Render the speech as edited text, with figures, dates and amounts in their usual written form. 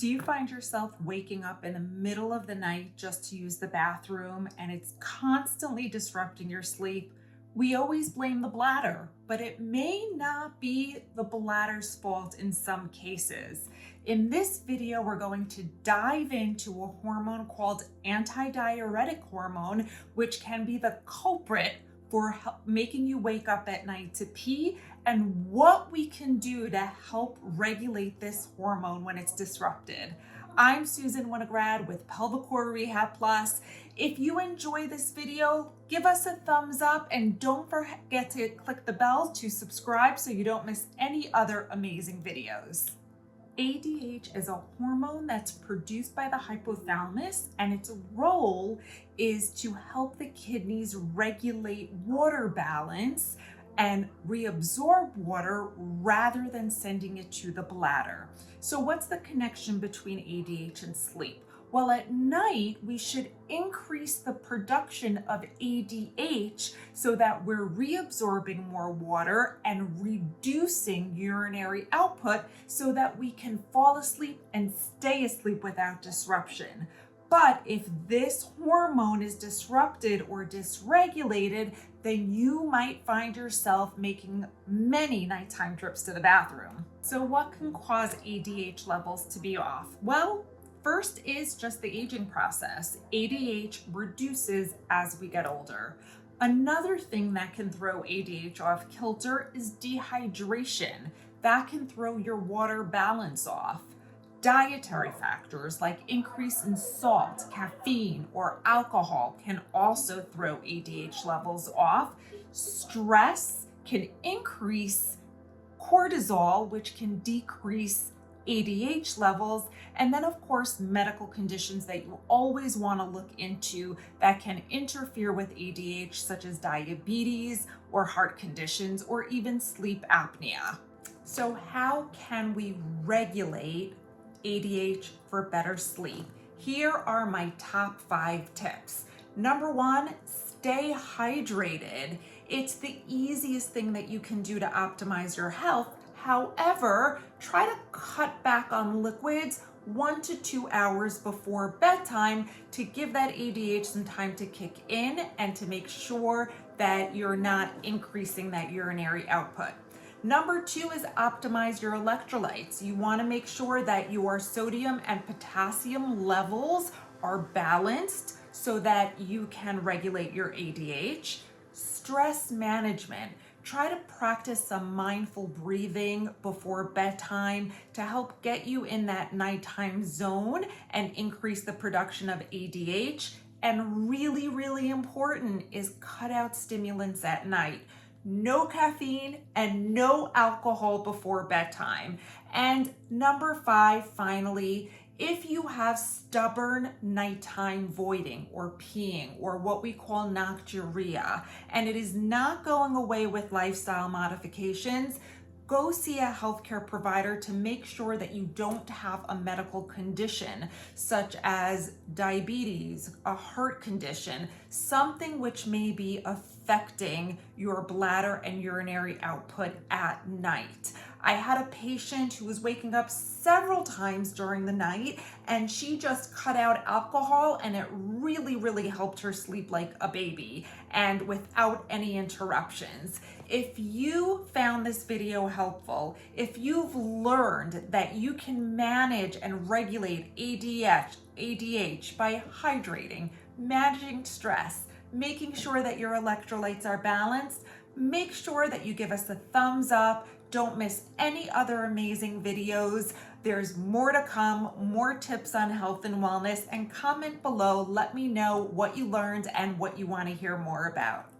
Do you find yourself waking up in the middle of the night just to use the bathroom and it's constantly disrupting your sleep? We always blame the bladder, but it may not be the bladder's fault in some cases. In this video, we're going to dive into a hormone called antidiuretic hormone, which can be the culprit for making you wake up at night to pee, and what we can do to help regulate this hormone when it's disrupted. I'm Susan Winograd with Pelvicore Rehab Plus. If you enjoy this video, give us a thumbs up and don't forget to click the bell to subscribe so you don't miss any other amazing videos. ADH is a hormone that's produced by the hypothalamus, and its role is to help the kidneys regulate water balance and reabsorb water rather than sending it to the bladder. So what's the connection between ADH and sleep? Well, at night, we should increase the production of ADH so that we're reabsorbing more water and reducing urinary output so that we can fall asleep and stay asleep without disruption. But if this hormone is disrupted or dysregulated, then you might find yourself making many nighttime trips to the bathroom. So what can cause ADH levels to be off? Well, first is just the aging process. ADH reduces as we get older. Another thing that can throw ADH off kilter is dehydration. That can throw your water balance off. Dietary factors like increase in salt, caffeine, or alcohol can also throw ADH levels off. Stress can increase cortisol, which can decrease ADH levels. And then, of course, medical conditions that you always want to look into that can interfere with ADH, such as diabetes or heart conditions or even sleep apnea. So how can we regulate ADH for better sleep? Here are my top 5 tips. Number 1, stay hydrated. It's the easiest thing that you can do to optimize your health. However, try to cut back on liquids 1 to 2 hours before bedtime to give that ADH some time to kick in and to make sure that you're not increasing that urinary output. Number 2 is optimize your electrolytes. You want to make sure that your sodium and potassium levels are balanced so that you can regulate your ADH. Stress management. Try to practice some mindful breathing before bedtime to help get you in that nighttime zone and increase the production of ADH. And really, really important is cut out stimulants at night. No caffeine and no alcohol before bedtime. And number 5, finally, if you have stubborn nighttime voiding or peeing or what we call nocturia, and it is not going away with lifestyle modifications, go see a healthcare provider to make sure that you don't have a medical condition such as diabetes, a heart condition, something which may be affecting your bladder and urinary output at night. I had a patient who was waking up several times during the night, and she just cut out alcohol, and it really, really helped her sleep like a baby and without any interruptions. If you found this video helpful, if you've learned that you can manage and regulate ADH by hydrating, managing stress, making sure that your electrolytes are balanced, make sure that you give us a thumbs up. Don't miss any other amazing videos. There's more to come, more tips on health and wellness, and comment below. Let me know what you learned and what you want to hear more about.